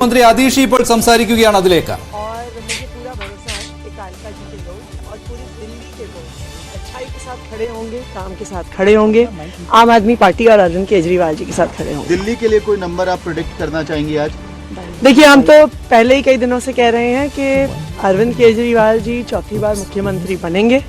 मंत्री आदिश ഇപ്പോൾ സംസാരിക്കുകയാണ് അതിലേക്ക് और मुझे पूरा भरोसा है कि कालका जी के लोग और पूरी दिल्ली के लोग अच्छाई के साथ खड़े होंगे, काम के साथ खड़े होंगे, आम आदमी पार्टी और अरविंद केजरीवाल जी के साथ खड़े होंगे। दिल्ली के लिए कोई नंबर आप प्रेडिक्ट करना चाहेंगे आज? देखिए, हम तो पहले ही कई दिनों से कह रहे हैं कि अरविंद केजरीवाल जी चौथी बार मुख्यमंत्री बनेंगे,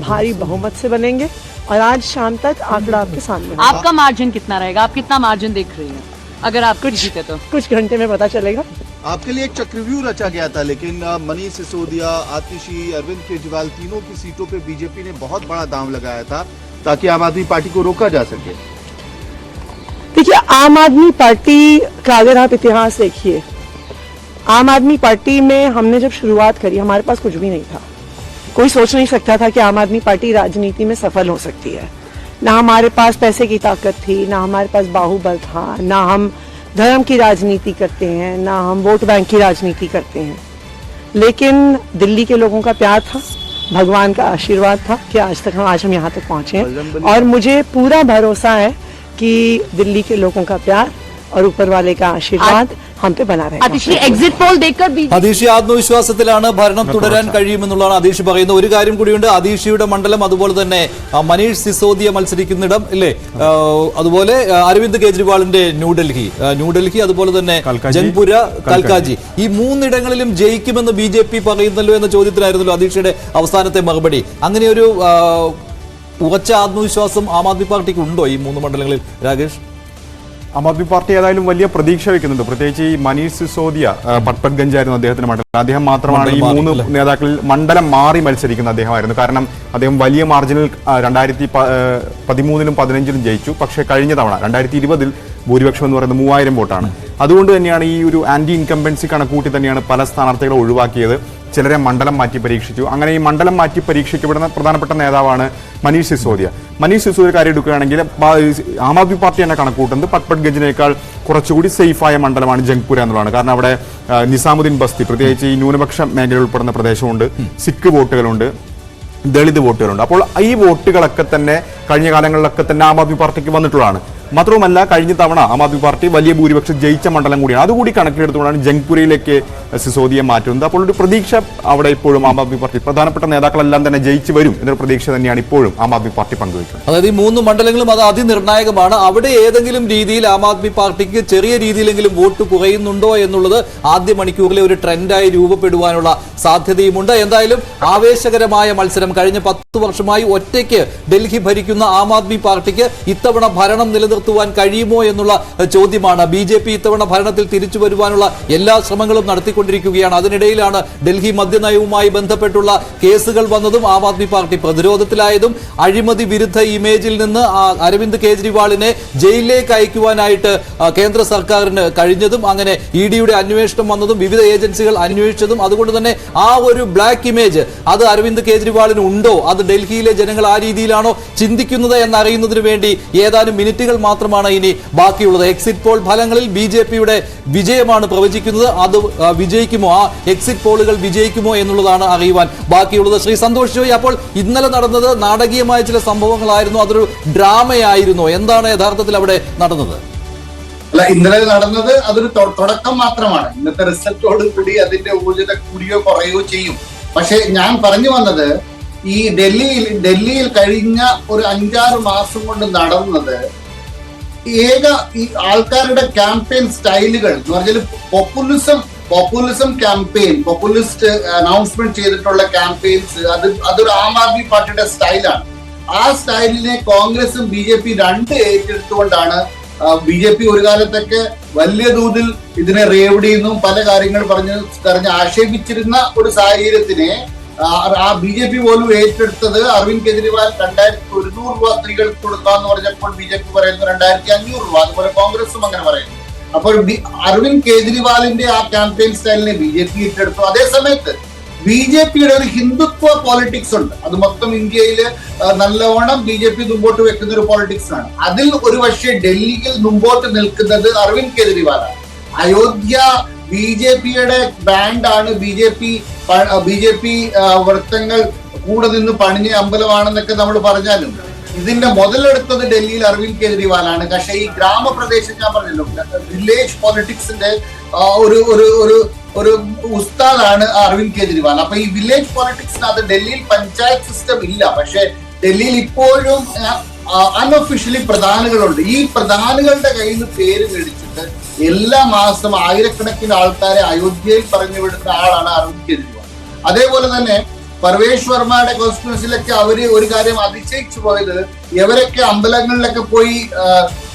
भारी बहुमत से बनेंगे और आज शाम तक आंकड़ा आपके सामने। आपका मार्जिन कितना रहेगा? आप कितना मार्जिन देख रही हैं अगर आप कुछ जीते तो? कुछ घंटे में पता चलेगा। आपके लिए एक चक्रव्यूह रचा गया था, लेकिन मनीष सिसोदिया, आतिशी, अरविंद केजरीवाल तीनों की सीटों पे बीजेपी ने बहुत बड़ा दांव लगाया था ताकि आम आदमी पार्टी को रोका जा सके। देखिए, आम आदमी पार्टी का अगर आप इतिहास देखिए, आम आदमी पार्टी में हमने जब शुरुआत करी हमारे पास कुछ भी नहीं था। कोई सोच नहीं सकता था कि आम आदमी पार्टी राजनीति में सफल हो सकती है। ना हमारे पास पैसे की ताकत थी, ना हमारे पास बाहुबल था, ना हम धर्म की राजनीति करते हैं, ना हम वोट बैंक की राजनीति करते हैं। लेकिन दिल्ली के लोगों का प्यार था, भगवान का आशीर्वाद था कि आज हम यहाँ तक पहुंचे हैं। और मुझे पूरा भरोसा है कि दिल्ली के लोगों का प्यार और ऊपर वाले का आशीर्वाद हम पे बना रहेगा। आतिशी, एग्जिट पोल देखकर അദീഷി ആത്മവിശ്വാസത്തിലാണ് ഭരണം തുടരാൻ കഴിയുമെന്നുള്ളതാണ് അദീഷി പറയുന്നത്. ഒരു കാര്യം കൂടിയുണ്ട്, അദീഷിയുടെ മണ്ഡലം അതുപോലെ തന്നെ മനീഷ് സിസോദിയ മത്സരിക്കുന്നിടം ഇല്ലേ, അതുപോലെ അരവിന്ദ് കെജ്രിവാളിന്റെ ന്യൂഡൽഹി അതുപോലെ തന്നെ ജൻപുര, കൽക്കാജി, ഈ മൂന്നിടങ്ങളിലും ജയിക്കുമെന്ന് ബി.ജെ.പി പറയുന്നല്ലോ എന്ന ചോദ്യത്തിനായിരുന്നല്ലോ അദീഷിയുടെ അവസാനത്തെ മറുപടി. അങ്ങനെ ഒരു ഉറച്ച ആത്മവിശ്വാസം ആം ആദ്മി പാർട്ടിക്ക് ഉണ്ടോ ഈ മൂന്ന് മണ്ഡലങ്ങളിൽ? രാകേഷ്, ആം ആദ്മി പാർട്ടി ഏതായാലും വലിയ പ്രതീക്ഷ വെക്കുന്നുണ്ട്. പ്രത്യേകിച്ച് ഈ മനീഷ് സിസോദിയ, പട്പട്ഗഞ്ച് ആയിരുന്നു അദ്ദേഹത്തിന്റെ മണ്ഡലം. അദ്ദേഹം മാത്രമാണ് ഈ മൂന്ന് നേതാക്കളിൽ മണ്ഡലം മാറി മത്സരിക്കുന്ന അദ്ദേഹമായിരുന്നു. കാരണം അദ്ദേഹം വലിയ മാർജിനിൽ 2013-ലും 2015-ലും ജയിച്ചു. പക്ഷേ കഴിഞ്ഞ തവണ 2020-ൽ ഭൂരിപക്ഷം എന്ന് പറയുന്നത് 3000 വോട്ടാണ്. അതുകൊണ്ട് തന്നെയാണ് ഈ ഒരു ആന്റി ഇൻകംബൻസി കണക്കൂട്ടി തന്നെയാണ് പല സ്ഥാനാർത്ഥികളെ ഒഴിവാക്കിയത്. ചിലരെ മണ്ഡലം മാറ്റി പരീക്ഷിച്ചു. അങ്ങനെ ഈ മണ്ഡലം മാറ്റി പരീക്ഷിക്കപ്പെടുന്ന പ്രധാനപ്പെട്ട നേതാവാണ് മനീഷ് സിസോദിയ. മനീഷ് സിസോദിയ കാര്യം എടുക്കുകയാണെങ്കിൽ ആം ആദ്മി പാർട്ടി തന്നെ കണക്കൂട്ടുന്നത് പട്പട്ഗഞ്ചിനേക്കാൾ കുറച്ചുകൂടി സേഫായ മണ്ഡലമാണ് ജംഗ്പുര എന്നുള്ളതാണ്. കാരണം അവിടെ നിസാമുദ്ദീൻ ബസ്തി, പ്രത്യേകിച്ച് ഈ ന്യൂനപക്ഷ മേഖല ഉൾപ്പെടുന്ന പ്രദേശമുണ്ട്, സിഖ് വോട്ടുകളുണ്ട്, ദളിത് വോട്ടുകളുണ്ട്. അപ്പോൾ ഈ വോട്ടുകളൊക്കെ തന്നെ കഴിഞ്ഞ കാലങ്ങളിലൊക്കെ തന്നെ ആം ആദ്മി പാർട്ടിക്ക് വന്നിട്ടുള്ളതാണ്. മാത്രവുമല്ല, കഴിഞ്ഞ തവണ ആം ആദ്മി പാർട്ടി വലിയ ഭൂരിപക്ഷം ജയിച്ച മണ്ഡലം കൂടിയാണ്. അതുകൂടി കണക്കിലെടുത്തുകൊണ്ടാണ് ജംഗ്പുരയിലേക്ക് സിസോദിയെ മാറ്റുന്നത്. അപ്പോൾ ഒരു പ്രതീക്ഷ അവിടെ ഇപ്പോഴും ആം ആദ്മി പാർട്ടി പ്രധാനപ്പെട്ട നേതാക്കളെല്ലാം തന്നെ ജയിച്ചു വരും എന്നൊരു പ്രതീക്ഷ തന്നെയാണ് ഇപ്പോഴും ആം ആദ്മി പാർട്ടി പങ്കുവയ്ക്കുന്നത്. അതായത് ഈ മൂന്ന് മണ്ഡലങ്ങളും അത് അതിനിർണായകമാണ്. അവിടെ ഏതെങ്കിലും രീതിയിൽ ആം ആദ്മി പാർട്ടിക്ക് ചെറിയ രീതിയിലെങ്കിലും വോട്ട് കുറയുന്നുണ്ടോ എന്നുള്ളത് ആദ്യ മണിക്കൂറിലെ ഒരു ട്രെൻഡായി രൂപപ്പെടുവാനുള്ള സാധ്യതയുമുണ്ട്. എന്തായാലും ആവേശകരമായ മത്സരം. കഴിഞ്ഞ 10 വർഷമായി ഒറ്റയ്ക്ക് ഡൽഹി ഭരിക്കുന്ന ആം ആദ്മി പാർട്ടിക്ക് ഇത്തവണ ഭരണം നിലനിർത്തുവാൻ കഴിയുമോ എന്നുള്ള ചോദ്യമാണ്. ബി.ജെ.പി ഇത്തവണ ഭരണത്തിൽ തിരിച്ചു വരുവാനുള്ള എല്ലാ ശ്രമങ്ങളും നടത്തിക്കൊണ്ടിരിക്കുകയാണ്. അതിനിടയിലാണ് ഡൽഹി മദ്യനയവുമായി ബന്ധപ്പെട്ടുള്ള കേസുകൾ വന്നതും ആം ആദ്മി പാർട്ടി പ്രതിരോധത്തിലായതും അഴിമതി വിരുദ്ധ ഇമേജിൽ നിന്ന് അരവിന്ദ് കെജ്രിവാളിനെ ജയിലിലേക്ക് അയക്കുവാനായിട്ട് കേന്ദ്ര സർക്കാരിന് കഴിഞ്ഞതും അങ്ങനെ ഇ.ഡിയുടെ അന്വേഷണം വന്നതും വിവിധ ഏജൻസികൾ അന്വേഷിച്ചതും. അതുകൊണ്ട് തന്നെ ആ ഒരു ബ്ലാക്ക് ഇമേജ് അത് അരവിന്ദ് കെജ്രിവാളിന് ഉണ്ടോ, അത് ഡൽഹിയിലെ ജനങ്ങൾ ആ രീതിയിലാണോ ചിന്തിക്കുന്നത് എന്നറിയുന്നതിന് വേണ്ടി ഏതാനും മിനിറ്റുകൾ മാത്രമാണ് ഇനി ബാക്കിയുള്ളത്. എക്സിറ്റ് പോൾ ഫലങ്ങളിൽ ബി.ജെ.പിയുടെ വിജയമാണ് പ്രവചിക്കുന്നത്. അത് വിജയിക്കുമോ, ആ എക്സിറ്റ് പോളുകൾ വിജയിക്കുമോ എന്നുള്ളതാണ് അറിയുവാൻ ബാക്കിയുള്ളത്. ശ്രീ സന്തോഷ് ജോയി, അപ്പോൾ ഇന്നലെ നടന്നത് നാടകീയമായ ചില സംഭവങ്ങളായിരുന്നു, അതൊരു ഡ്രാമയായിരുന്നു. എന്താണ് യഥാർത്ഥത്തിൽ അവിടെ നടന്നത്? അല്ല, ഇന്നലെ നടന്നത് അതൊരു തുടക്കം മാത്രമാണ്. ഇന്നത്തെ റിസൾട്ടോട് കൂടി അതിന്റെ ഊർജ്ജത കൂടിയോ കുറയോ ചെയ്യും. പക്ഷെ ഞാൻ പറഞ്ഞു വന്നത്, ഈ ഡൽഹിയിൽ കഴിഞ്ഞ ഒരു 5-6 മാസം കൊണ്ട് നടന്നത് ഈ ആൾക്കാരുടെ ക്യാമ്പയിൻ സ്റ്റൈലുകൾ എന്ന് പറഞ്ഞാൽ പോപ്പുലിസം ക്യാമ്പയിൻ, പോപ്പുലിസ്റ്റ് അനൗൺസ്മെന്റ് ചെയ്തിട്ടുള്ള ക്യാമ്പയിൻസ്, അതൊരു ആം ആദ്മി പാർട്ടിയുടെ സ്റ്റൈലാണ്. ആ സ്റ്റൈലിനെ കോൺഗ്രസും ബി.ജെ.പി രണ്ട് ഏറ്റെടുത്തുകൊണ്ടാണ് ബി.ജെ.പി ഒരു കാലത്തൊക്കെ വലിയ തോതിൽ ഇതിനെ റേവടിയെന്നും പല കാര്യങ്ങൾ പറഞ്ഞ് ആക്ഷേപിച്ചിരുന്ന ഒരു സാഹചര്യത്തിനെ ആ ബി.ജെ.പി പോലും ഏറ്റെടുത്തത്. അരവിന്ദ് കെജ്രിവാൾ 2100 രൂപ സ്ത്രീകൾക്ക് കൊടുക്കാന്ന് പറഞ്ഞപ്പോൾ ബി.ജെ.പി പറയുന്നത് 2500 രൂപ. അതുപോലെ കോൺഗ്രസും അങ്ങനെ പറയുന്നു. അപ്പോൾ അരവിന്ദ് കെജ്രിവാളിന്റെ ആ ക്യാമ്പയിൻ സ്റ്റൈലിനെ ബി.ജെ.പി ഏറ്റെടുത്തു. അതേസമയത്ത് ബി.ജെ.പിയുടെ ഒരു ഹിന്ദുത്വ പോളിറ്റിക്സ് ഉണ്ട്. അത് മൊത്തം ഇന്ത്യയിൽ നല്ലവണ്ണം ബി.ജെ.പി മുമ്പോട്ട് വെക്കുന്ന ഒരു പോളിറ്റിക്സ് ആണ്. അതിൽ ഒരു പക്ഷേ ഡൽഹിയിൽ മുമ്പോട്ട് നിൽക്കുന്നത് അരവിന്ദ് കെജ്രിവാളാണ്. അയോധ്യ ബി.ജെ.പിയുടെ ബാൻഡാണ്. ബി.ജെ.പി വൃത്തങ്ങൾ കൂടെ നിന്ന് പണിഞ്ഞ അമ്പലമാണെന്നൊക്കെ നമ്മൾ പറഞ്ഞാലും ഇതിന്റെ മുതലെടുത്തത് ഡൽഹിയിൽ അരവിന്ദ് കെജ്രിവാളാണ്. പക്ഷേ ഈ ഗ്രാമപ്രദേശം ഞാൻ പറഞ്ഞല്ലോ, വില്ലേജ് പോളിറ്റിക്സിന്റെ ഒരു ഒരു ഒരു ഒരു ഉസ്താദാണ് അരവിന്ദ് കെജ്രിവാൾ. അപ്പൊ ഈ വില്ലേജ് പോളിറ്റിക്സിനകത്ത് ഡൽഹിയിൽ പഞ്ചായത്ത് സിസ്റ്റം ഇല്ല. പക്ഷെ ഡൽഹിയിൽ ഇപ്പോഴും അൺഒഫീഷ്യലി പ്രധാനികളുണ്ട്. ഈ പ്രധാനികളുടെ കയ്യിൽ നിന്ന് പേര് മേടിച്ചിട്ട് എല്ലാ മാസം ആയിരക്കണക്കിന് ആൾക്കാരെ അയോധ്യയിൽ പറഞ്ഞു വിടുന്ന ആളാണ് അരവിന്ദ് കെജ്രിവാൾ. അതേപോലെ തന്നെ പർവേഷ് വർമ്മയുടെ കോൺസ്റ്റിറ്റ്യുവൻസിലൊക്കെ അവര് ഒരു കാര്യം അതിശയിച്ചു പോയത്, ഇവരൊക്കെ അമ്പലങ്ങളിലൊക്കെ പോയി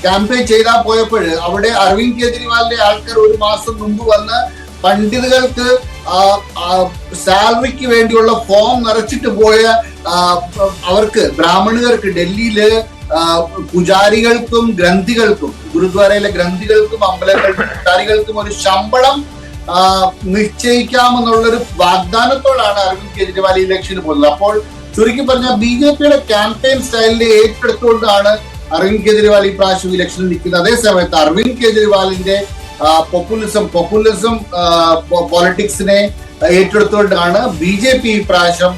ക്യാമ്പയിൻ ചെയ്താൽ പോയപ്പോൾ അവിടെ അരവിന്ദ് കെജ്രിവാളിന്റെ ആൾക്കാർ ഒരു മാസം മുമ്പ് വന്ന് പണ്ഡിതുകൾക്ക് സാലറിക്ക് വേണ്ടിയുള്ള ഫോം നിറച്ചിട്ട് പോയ അവർക്ക് ബ്രാഹ്മണർക്ക് ഡൽഹിയില് പൂജാരികൾക്കും ഗ്രന്ഥികൾക്കും ഗുരുദ്വാരയിലെ ഗ്രന്ഥികൾക്കും അമ്പലങ്ങൾക്കും പൂജാരികൾക്കും ഒരു ശമ്പളം നിശ്ചയിക്കാമെന്നുള്ളൊരു വാഗ്ദാനത്തോടാണ് അരവിന്ദ് കെജ്രിവാൾ ഇലക്ഷന് പോകുന്നത്. അപ്പോൾ ചുരുക്കി പറഞ്ഞാൽ ബിജെപിയുടെ ക്യാമ്പയിൻ സ്റ്റൈലിനെ ഏറ്റെടുത്തുകൊണ്ടാണ് അരവിന്ദ് കെജ്രിവാൾ ഈ പ്രാവശ്യം ഇലക്ഷനിൽ നിൽക്കുന്നത്. അതേസമയത്ത് അരവിന്ദ് കെജ്രിവാളിന്റെ പോപ്പുലിസം പോളിറ്റിക്സിനെ ഏറ്റെടുത്തുകൊണ്ടാണ് ബിജെപി ഈ പ്രാവശ്യം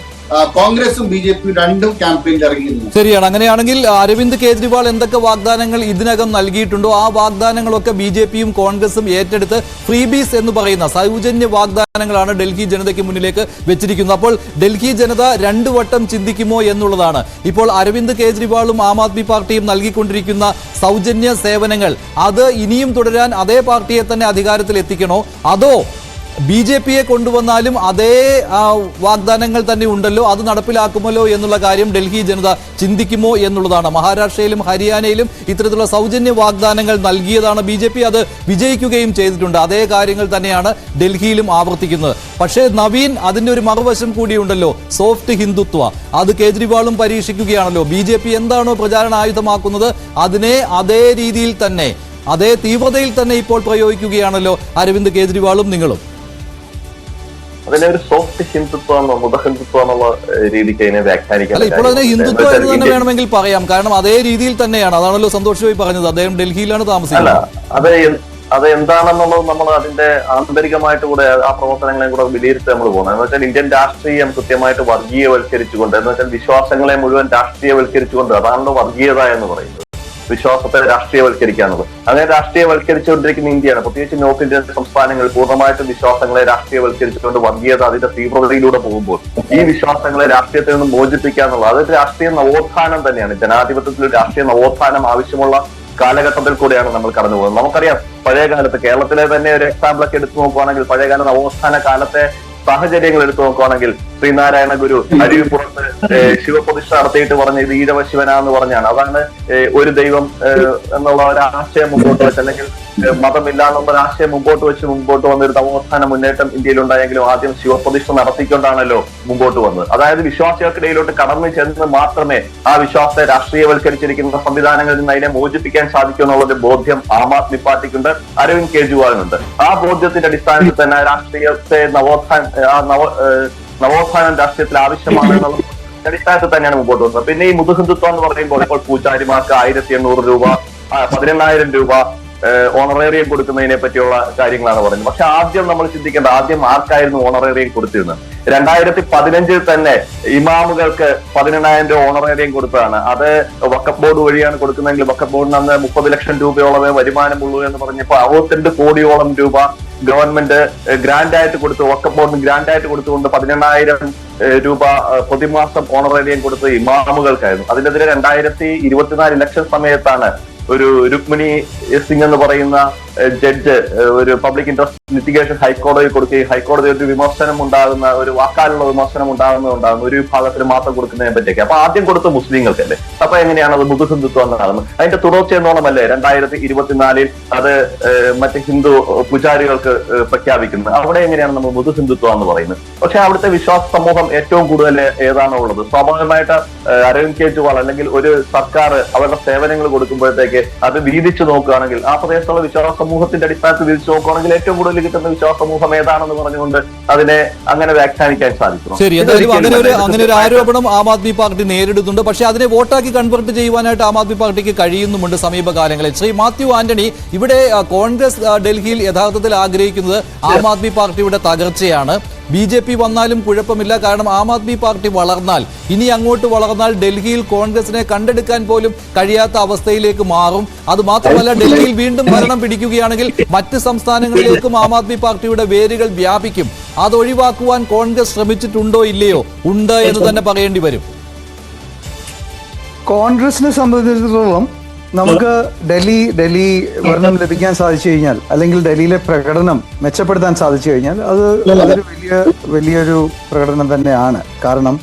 കോൺഗ്രസും ബിജെപിയും രണ്ടും ക്യാമ്പയിനിൽ ഇറങ്ങിയിരുന്നു. ശരിയാണ്. അങ്ങനെയാണെങ്കിൽ അരവിന്ദ് കെജ്രിവാൾ എന്തൊക്കെ വാഗ്ദാനങ്ങൾ ഇതിനകം നൽകിയിട്ടുണ്ടോ ആ വാഗ്ദാനങ്ങളൊക്കെ ബിജെപിയും കോൺഗ്രസും ഏറ്റെടുത്ത് ഫ്രീബീസ് എന്ന് പറയുന്ന സൗജന്യ വാഗ്ദാനങ്ങളാണ് ഡൽഹി ജനതയ്ക്ക് മുന്നിലേക്ക് വെച്ചിരിക്കുന്നത്. അപ്പോൾ ഡൽഹി ജനത രണ്ടു വട്ടം ചിന്തിക്കുമോ എന്നുള്ളതാണ്. ഇപ്പോൾ അരവിന്ദ് കെജ്രിവാളും ആം ആദ്മി പാർട്ടിയും നൽകിക്കൊണ്ടിരിക്കുന്ന സൗജന്യ സേവനങ്ങൾ അത് ഇനിയും തുടരാൻ അതേ പാർട്ടിയെ തന്നെ അധികാരത്തിൽ എത്തിക്കണോ, അതോ ബിജെപിയെ കൊണ്ടുവന്നാലും അതേ വാഗ്ദാനങ്ങൾ തന്നെ ഉണ്ടല്ലോ അത് നടപ്പിലാക്കുമല്ലോ എന്നുള്ള കാര്യം ഡൽഹി ജനത ചിന്തിക്കുമോ എന്നുള്ളതാണ്. മഹാരാഷ്ട്രയിലും ഹരിയാനയിലും ഇത്തരത്തിലുള്ള സൗജന്യ വാഗ്ദാനങ്ങൾ നൽകിയതാണ് ബിജെപി, അത് വിജയിക്കുകയും ചെയ്തിട്ടുണ്ട്. അതേ കാര്യങ്ങൾ തന്നെയാണ് ഡൽഹിയിലും ആവർത്തിക്കുന്നത്. പക്ഷേ നവീൻ, അതിന്റെ ഒരു മറുവശം കൂടിയുണ്ടല്ലോ, സോഫ്റ്റ് ഹിന്ദുത്വ. അത് കേജ്രിവാളും പരീക്ഷിക്കുകയാണല്ലോ. ബിജെപി എന്താണോ പ്രചാരണ ആയുധമാക്കുന്നത് അതിനെ അതേ രീതിയിൽ തന്നെ അതേ തീവ്രതയിൽ തന്നെ ഇപ്പോൾ പ്രയോഗിക്കുകയാണല്ലോ അരവിന്ദ് കെജ്രിവാളും നിങ്ങളും. അതിനെ ഒരു സോഫ്റ്റ് ഹിന്ദുത്വം മുതഹിന്ദുത്വം എന്നുള്ള രീതിക്ക് അതിനെ വ്യാഖ്യാനിക്കാൻ അല്ല, ഇപ്പോൾ അതിനെ ഹിന്ദുത്വം എന്ന് തന്നെ വേണമെങ്കിൽ പറയാം. കാരണം അതേ രീതിയിൽ തന്നെയാണ്. അതാണല്ലോ സന്തോഷ് ഭായി പറഞ്ഞത്, അദ്ദേഹം ഡൽഹിയിലാണ് താമസിക്കുന്നത്. അത് എന്താണെന്നുള്ളത് നമ്മൾ അതിന്റെ ആന്തരികമായിട്ട് കൂടെ ആ പ്രവർത്തനങ്ങളെ കൂടെ വിലയിരുത്തി നമ്മൾ പോകുന്നത്. എന്ന് വെച്ചാൽ ഇന്ത്യൻ രാഷ്ട്രീയം കൃത്യമായിട്ട് വർഗീയവൽക്കരിച്ചുകൊണ്ട്, എന്ന് വെച്ചാൽ വിശ്വാസങ്ങളെ മുഴുവൻ രാഷ്ട്രീയവൽക്കരിച്ചുകൊണ്ട്, അതാണല്ലോ വർഗീയത എന്ന് പറയുന്നത്. വിശ്വാസത്തെ രാഷ്ട്രീയവൽക്കരിക്കാനുള്ളത്. അങ്ങനെ രാഷ്ട്രീയവൽക്കരിച്ചുകൊണ്ടിരിക്കുന്ന ഇന്ത്യയാണ്. പ്രത്യേകിച്ച് നോർത്ത് ഇന്ത്യൻ സംസ്ഥാനങ്ങൾ പൂർണ്ണമായിട്ടും വിശ്വാസങ്ങളെ രാഷ്ട്രീയവൽക്കരിച്ചുകൊണ്ട് വർഗീയത അതിന്റെ തീവ്രതയിലൂടെ പോകുമ്പോൾ ഈ വിശ്വാസങ്ങളെ രാഷ്ട്രീയത്തിൽ നിന്ന് മോചിപ്പിക്കാന്നുള്ളത് അതൊരു രാഷ്ട്രീയ നവോത്ഥാനം തന്നെയാണ്. ജനാധിപത്യത്തിൽ ഒരു രാഷ്ട്രീയ നവോത്ഥാനം ആവശ്യമുള്ള കാലഘട്ടത്തിൽ കൂടെയാണ് നമ്മൾ കടന്നു പോകുന്നത്. നമുക്കറിയാം, പഴയകാലത്ത് കേരളത്തിലെ തന്നെ ഒരു എക്സാമ്പിൾ ഒക്കെ എടുത്തു നോക്കുവാണെങ്കിൽ, പഴയകാല നവോത്ഥാന കാലത്തെ സാഹചര്യങ്ങൾ എടുത്തു നോക്കുവാണെങ്കിൽ ശ്രീനാരായണ ഗുരു അരുവിപ്പുറത്ത് ശിവപ്രതിഷ്ഠ നടത്തിയിട്ട് പറഞ്ഞ ഇത് ഈഴവ ശിവനാന്ന് പറഞ്ഞാണ്. അതാണ് ഒരു ദൈവം എന്നുള്ള ഒരു ആശയം മുമ്പോട്ട് വെച്ച്, അല്ലെങ്കിൽ മതമില്ല എന്നുള്ള ഒരു ആശയം മുമ്പോട്ട് വന്നൊരു നവോത്ഥാന മുന്നേറ്റം ഇന്ത്യയിൽ ഉണ്ടായെങ്കിലും ആദ്യം ശിവപ്രതിഷ്ഠ നടത്തിക്കൊണ്ടാണല്ലോ മുമ്പോട്ട് വന്നത്. അതായത് വിശ്വാസികൾക്കിടയിലോട്ട് കടന്നു ചെന്ന് മാത്രമേ ആ വിശ്വാസത്തെ രാഷ്ട്രീയവൽക്കരിച്ചിരിക്കുന്ന സംവിധാനങ്ങളിൽ നിന്ന് അതിനെ മോചിപ്പിക്കാൻ സാധിക്കൂ എന്നുള്ളൊരു ബോധ്യം ആം ആദ്മി പാർട്ടിക്കുണ്ട്, അരവിന്ദ് കെജ്രിവാളിനുണ്ട്. ആ ബോധ്യത്തിന്റെ അടിസ്ഥാനത്തിൽ തന്നെ രാഷ്ട്രീയത്തെ നവോത്ഥാനം രാഷ്ട്രീയത്തിൽ ആവശ്യമാണ് എന്നുള്ള അടിസ്ഥാനത്തിൽ തന്നെയാണ് മുമ്പോട്ട് വന്നത്. പിന്നെ ഈ മുതുഹിന്ദുത്വം എന്ന് പറയുമ്പോൾ ഇപ്പോൾ പൂജാരിമാർക്ക് 1800 രൂപ 18,000 രൂപ ഓണറേറിയം കൊടുക്കുന്നതിനെ പറ്റിയുള്ള കാര്യങ്ങളാണ് പറയുന്നത്. പക്ഷെ ആദ്യം നമ്മൾ ചിന്തിക്കേണ്ട, ആദ്യം ആർക്കായിരുന്നു ഓണറേറിയം കൊടുത്തിരുന്നത്? 2015 തന്നെ ഇമാമുകൾക്ക് 18,000 രൂപ ഓണറേറിയം കൊടുത്തതാണ്. അത് വഖഫ് ബോർഡ് വഴിയാണ് കൊടുക്കുന്നതെങ്കിൽ വഖഫ് ബോർഡിന് അന്ന് 30 ലക്ഷം രൂപയോളമേ വരുമാനമുള്ളൂ എന്ന് പറഞ്ഞപ്പോൾ 62 കോടിയോളം രൂപ ഗവൺമെന്റ് ഗ്രാൻഡ് ആയിട്ട് കൊടുത്തു. വഖഫ് ബോർഡിന് ഗ്രാൻഡ് ആയിട്ട് കൊടുത്തുകൊണ്ട് 18,000 രൂപ പ്രതിമാസം ഓണറേറിയം കൊടുത്തത് ഇമാമുകൾക്കായിരുന്നു. അതിനെതിരെ 2024 ഇലക്ഷൻ സമയത്താണ് ഒരു രുക്മിണി സിംഗ് എന്ന് പറയുന്ന ജഡ്ജ് ഒരു പബ്ലിക് ഇൻട്രസ്റ്റ് ലിറ്റിഗേഷൻ ഹൈക്കോടതി കൊടുക്കുകയും ഹൈക്കോടതി ഒരു വിമർശനം ഉണ്ടാകുന്ന, ഒരു വാക്കാലുള്ള വിമർശനം ഉണ്ടാകുന്ന ഒരു വിഭാഗത്തിന് മാത്രം കൊടുക്കുന്നതിനെ പറ്റിയൊക്കെ. അപ്പൊ ആദ്യം കൊടുത്ത മുസ്ലിങ്ങൾക്കല്ലേ, അപ്പൊ എങ്ങനെയാണ് അത് മുതുഹിന്ദുത്വം എന്ന് നടന്നത്? അതിന്റെ തുടർച്ച എന്നോണമല്ലേ 2024 അത് മറ്റ് ഹിന്ദു പൂജാരികൾക്ക് പ്രഖ്യാപിക്കുന്നത്? അവിടെ എങ്ങനെയാണ് നമ്മൾ മുതുഹിന്ദുത്വം എന്ന് പറയുന്നത്? പക്ഷെ അവിടുത്തെ വിശ്വാസ സമൂഹം ഏറ്റവും കൂടുതൽ ഏതാണോ ഉള്ളത്? സ്വാഭാവികമായിട്ട് അരവിന്ദ് കെജ്രിവാൾ അല്ലെങ്കിൽ ഒരു സർക്കാർ അവരുടെ സേവനങ്ങൾ കൊടുക്കുമ്പോഴത്തേക്ക് അത് വീതിച്ചു നോക്കുകയാണെങ്കിൽ, ആ പ്രദേശത്തുള്ള വിശ്വാസ സമൂഹത്തിന്റെ അടിസ്ഥാനത്തിൽ വീതിച്ചു നോക്കുകയാണെങ്കിൽ ഏറ്റവും കൂടുതൽ കിട്ടുന്ന വിശ്വാസ സമൂഹം ഏതാണെന്ന് പറഞ്ഞുകൊണ്ട് അതിനെ അങ്ങനെ വ്യാഖ്യാനിക്കാൻ സാധിക്കും. ശരി, എന്തായാലും അങ്ങനെ ഒരു ആരോപണം ആം ആദ്മി പാർട്ടി നേരിടുന്നുണ്ട്. പക്ഷേ അതിനെ വോട്ടാക്കി കൺവെർട്ട് ചെയ്യുവാനായിട്ട് ആം ആദ്മി പാർട്ടിക്ക് കഴിയുന്നുമുണ്ട് സമീപകാലങ്ങളിൽ. ശ്രീ മാത്യു ആന്റണി, ഇവിടെ കോൺഗ്രസ് ഡൽഹിയിൽ യഥാർത്ഥത്തിൽ ആഗ്രഹിക്കുന്നത് ആം ആദ്മി പാർട്ടിയുടെ തകർച്ചയാണ്. BJP വന്നാലും കുഴപ്പമില്ല, കാരണം ആം ആദ്മി പാർട്ടി വളർന്നാൽ, ഇനി അങ്ങോട്ട് വളർന്നാൽ ഡൽഹിയിൽ കോൺഗ്രസിനെ കണ്ടെടുക്കാൻ പോലും കഴിയാത്ത അവസ്ഥയിലേക്ക് മാറും. അത് മാത്രമല്ല, ഡൽഹിയിൽ വീണ്ടും ഭരണം പിടിക്കുകയാണെങ്കിൽ മറ്റ് സംസ്ഥാനങ്ങളിലേക്കും ആം ആദ്മി പാർട്ടിയുടെ വേരുകൾ വ്യാപിക്കും. അത് ഒഴിവാക്കുവാൻ കോൺഗ്രസ് ശ്രമിച്ചിട്ടുണ്ടോ ഇല്ലയോ? ഉണ്ട് എന്ന് തന്നെ പറയേണ്ടി വരും. കോൺഗ്രസിനെ സംബന്ധിച്ചിടത്തോളം നമുക്ക് ഡൽഹി ഭരണം ലഭിക്കാൻ സാധിച്ചു കഴിഞ്ഞാൽ, അല്ലെങ്കിൽ ഡൽഹിയിലെ പ്രകടനം മെച്ചപ്പെടുത്താൻ സാധിച്ചു കഴിഞ്ഞാൽ, അതൊരു വലിയൊരു പ്രകടനം തന്നെയാണ്. കാരണം